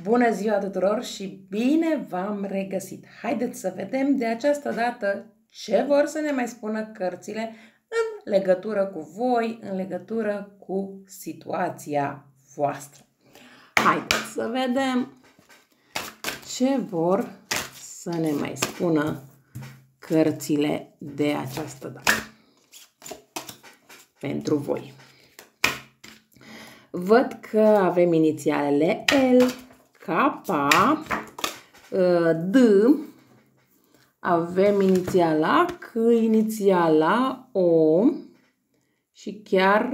Bună ziua tuturor și bine v-am regăsit! Haideți să vedem de această dată ce vor să ne mai spună cărțile în legătură cu voi, în legătură cu situația voastră. Haideți să vedem ce vor să ne mai spună cărțile de această dată pentru voi. Văd că avem inițialele L, K, D, avem inițiala C, inițiala O și chiar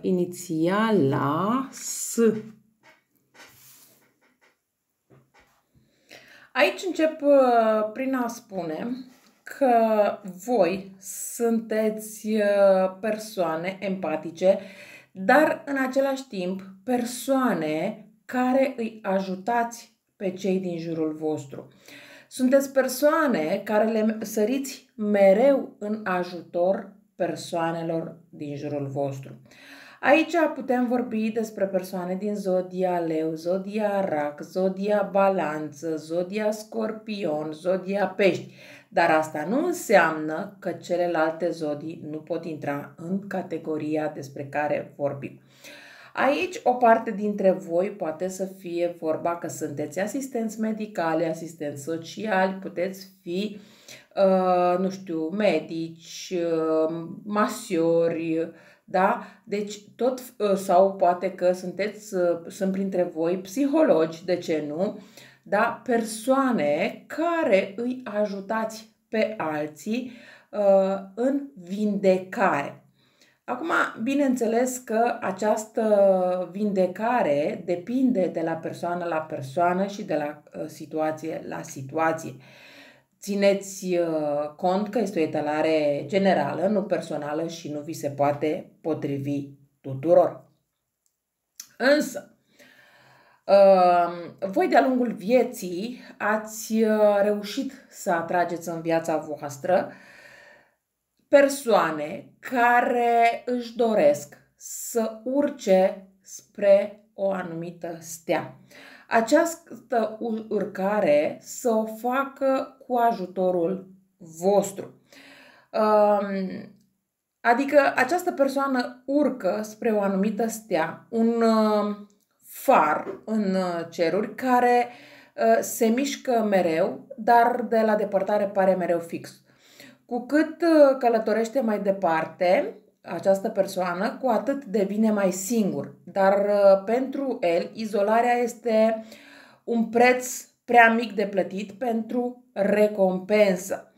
inițiala S. Aici încep prin a spune că voi sunteți persoane empatice, dar în același timp persoane care îi ajutați pe cei din jurul vostru. Sunteți persoane care le săriți mereu în ajutor persoanelor din jurul vostru. Aici putem vorbi despre persoane din zodia Leu, zodia Rac, zodia Balanță, zodia Scorpion, zodia Pești. Dar asta nu înseamnă că celelalte zodii nu pot intra în categoria despre care vorbim. Aici o parte dintre voi poate să fie vorba că sunteți asistenți medicali, asistenți sociali, puteți fi, nu știu, medici, masiori, da? Deci tot, sau poate că sunt printre voi psihologi, de ce nu? Da? Persoane care îi ajutați pe alții în vindecare. Acum, bineînțeles că această vindecare depinde de la persoană la persoană și de la situație la situație. Țineți cont că este o etalare generală, nu personală și nu vi se poate potrivi tuturor. Însă, voi de-a lungul vieții ați reușit să atrageți în viața voastră persoane care își doresc să urce spre o anumită stea. Această urcare să o facă cu ajutorul vostru. Adică această persoană urcă spre o anumită stea, un far în ceruri care se mișcă mereu, dar de la depărtare pare mereu fix. Cu cât călătorește mai departe această persoană, cu atât devine mai singur. Dar pentru el, izolarea este un preț prea mic de plătit pentru recompensă.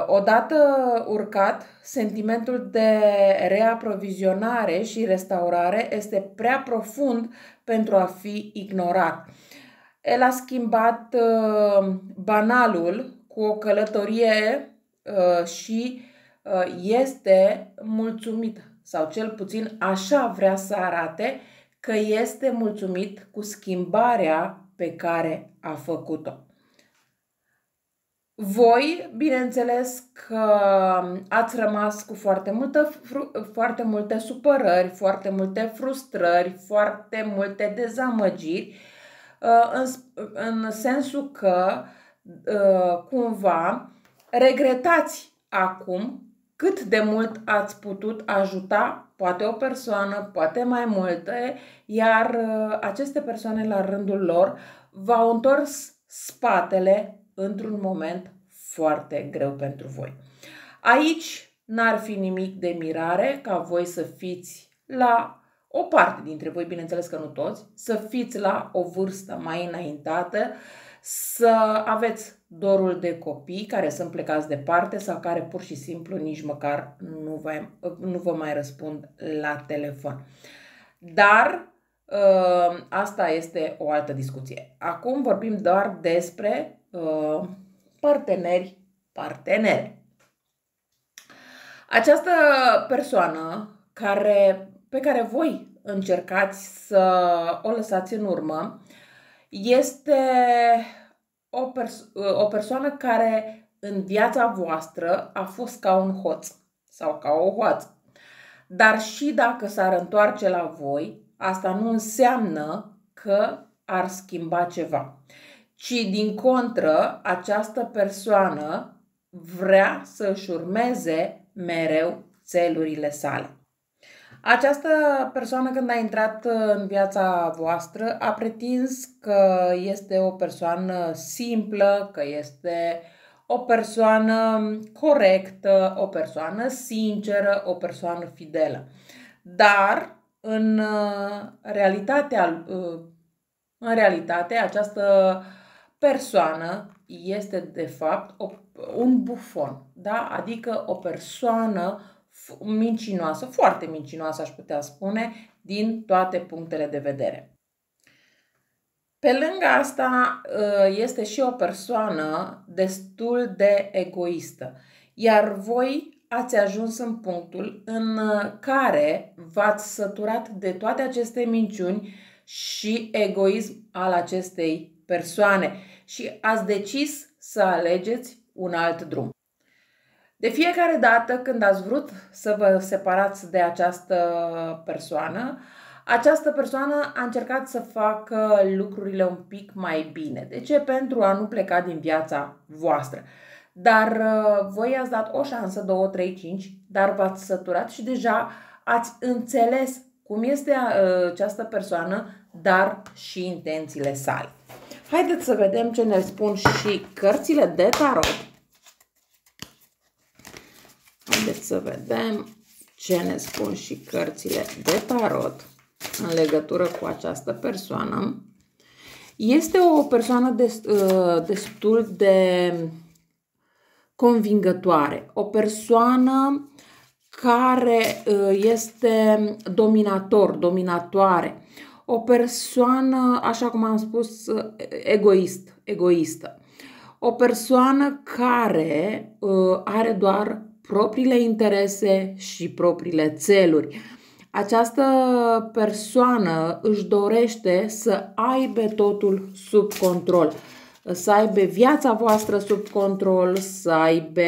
Odată urcat, sentimentul de reaprovizionare și restaurare este prea profund pentru a fi ignorat. El a schimbat banalul cu o călătorie și este mulțumit, sau cel puțin așa vrea să arate că este mulțumit cu schimbarea pe care a făcut-o. Voi, bineînțeles că ați rămas cu foarte multe supărări, foarte multe frustrări, foarte multe dezamăgiri, în sensul că cumva regretați acum cât de mult ați putut ajuta poate o persoană, poate mai multe, iar aceste persoane la rândul lor v-au întors spatele într-un moment foarte greu pentru voi. Aici n-ar fi nimic de mirare ca voi să fiți la o parte dintre voi, bineînțeles că nu toți, să fiți la o vârstă mai înaintată, să aveți dorul de copii care sunt plecați departe sau care pur și simplu nici măcar nu vă mai răspund la telefon. Dar asta este o altă discuție. Acum vorbim doar despre partenere. Această persoană pe care voi încercați să o lăsați în urmă este o persoană care în viața voastră a fost ca un hoț sau ca o hoață. Dar și dacă s-ar întoarce la voi, asta nu înseamnă că ar schimba ceva, ci din contră, această persoană vrea să își urmeze mereu țelurile sale. Această persoană, când a intrat în viața voastră, a pretins că este o persoană simplă, că este o persoană corectă, o persoană sinceră, o persoană fidelă. Dar, în realitate, această persoană este, de fapt, un bufon, da? Adică o persoană mincinoasă, foarte mincinoasă, aș putea spune, din toate punctele de vedere. Pe lângă asta, este și o persoană destul de egoistă, iar voi ați ajuns în punctul în care v-ați săturat de toate aceste minciuni și egoism al acestei persoane și ați decis să alegeți un alt drum. De fiecare dată când ați vrut să vă separați de această persoană a încercat să facă lucrurile un pic mai bine. De ce? Pentru a nu pleca din viața voastră. Dar voi ați dat o șansă, 2, 3, 5, dar v-ați săturat și deja ați înțeles cum este această persoană, dar și intențiile sale. Haideți să vedem ce ne spun și cărțile de tarot. Haideți să vedem ce ne spun și cărțile de tarot în legătură cu această persoană. Este o persoană destul de convingătoare, o persoană care este dominatoare, o persoană, așa cum am spus, egoistă, o persoană care are doar propriile interese și propriile țeluri. Această persoană își dorește să aibă totul sub control, să aibă viața voastră sub control, să aibă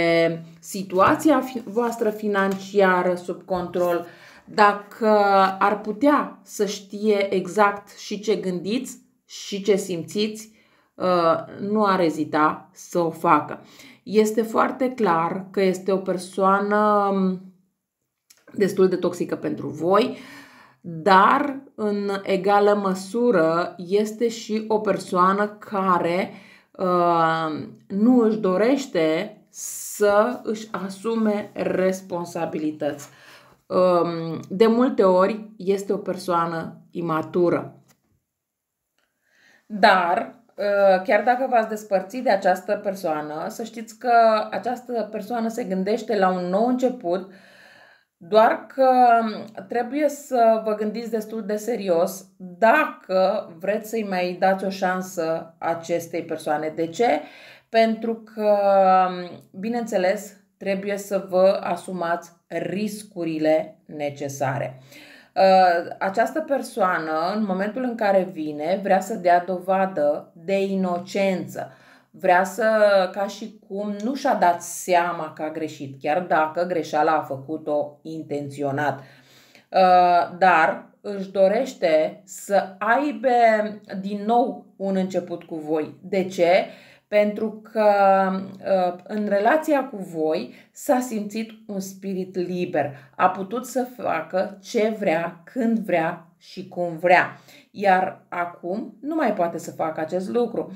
situația voastră financiară sub control. Dacă ar putea să știe exact și ce gândiți și ce simțiți, nu ar ezita să o facă. Este foarte clar că este o persoană destul de toxică pentru voi, dar în egală măsură este și o persoană care nu își dorește să își asume responsabilități. De multe ori este o persoană imatură. Dar chiar dacă v-ați despărțit de această persoană, să știți că această persoană se gândește la un nou început, doar că trebuie să vă gândiți destul de serios dacă vreți să-i mai dați o șansă acestei persoane. De ce? Pentru că, bineînțeles, trebuie să vă asumați riscurile necesare. Această persoană, în momentul în care vine, vrea să dea dovadă de inocență. Vrea ca și cum nu și-a dat seama că a greșit, chiar dacă greșeala a făcut-o intenționat. Dar își dorește să aibă din nou un început cu voi. De ce? Pentru că în relația cu voi s-a simțit un spirit liber. A putut să facă ce vrea, când vrea și cum vrea. Iar acum nu mai poate să facă acest lucru.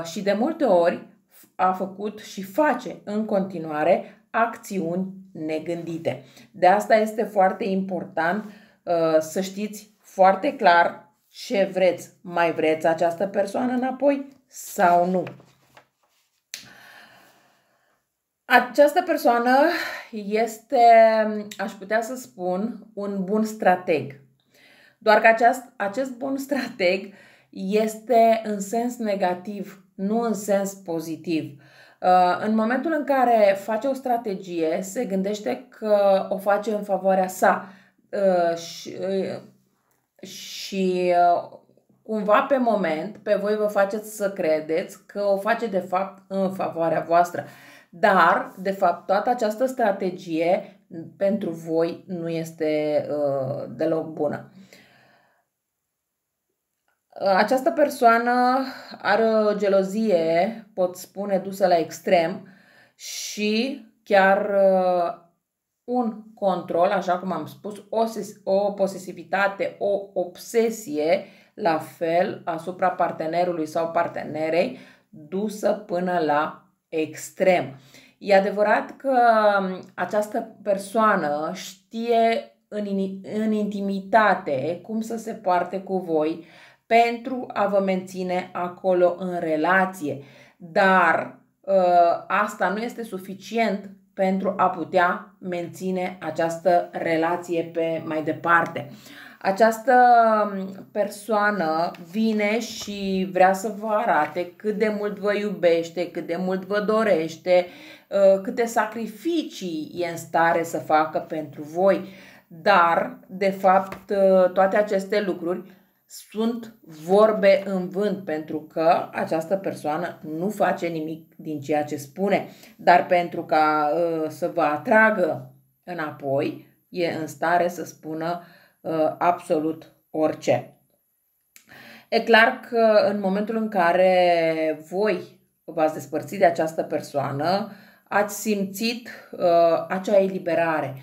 Și de multe ori a făcut și face în continuare acțiuni negândite. De asta este foarte important să știți foarte clar ce vreți. Mai vreți această persoană înapoi sau nu? Această persoană este, aș putea să spun, un bun strateg. Doar că acest bun strateg este în sens negativ, nu în sens pozitiv. În momentul în care face o strategie, se gândește că o face în favoarea sa și cumva pe moment, pe voi vă faceți să credeți că o face de fapt în favoarea voastră. Dar, de fapt, toată această strategie pentru voi nu este deloc bună. Această persoană are o gelozie, pot spune, dusă la extrem și chiar un control, așa cum am spus, o posesivitate, o obsesie, la fel, asupra partenerului sau partenerei, dusă până la extrem. E adevărat că această persoană știe în intimitate cum să se poarte cu voi pentru a vă menține acolo în relație, dar asta nu este suficient pentru a putea menține această relație pe mai departe. Această persoană vine și vrea să vă arate cât de mult vă iubește, cât de mult vă dorește, câte sacrificii e în stare să facă pentru voi. Dar, de fapt, toate aceste lucruri sunt vorbe în vânt, pentru că această persoană nu face nimic din ceea ce spune, dar pentru ca să vă atragă înapoi, e în stare să spună absolut orice. E clar că în momentul în care voi v-ați despărțit de această persoană, ați simțit acea eliberare,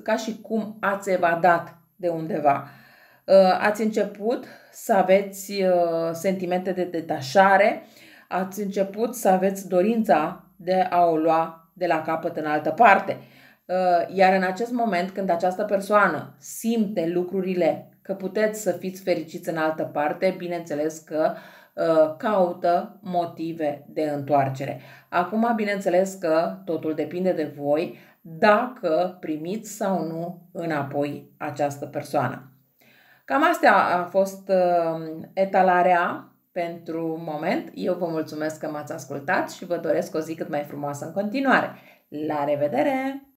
ca și cum ați evadat de undeva. Ați început să aveți sentimente de detașare, ați început să aveți dorința de a o lua de la capăt în altă parte. Iar în acest moment, când această persoană simte lucrurile, că puteți să fiți fericiți în altă parte, bineînțeles că caută motive de întoarcere. Acum, bineînțeles că totul depinde de voi dacă primiți sau nu înapoi această persoană. Cam asta a fost etalarea pentru moment. Eu vă mulțumesc că m-ați ascultat și vă doresc o zi cât mai frumoasă în continuare. La revedere!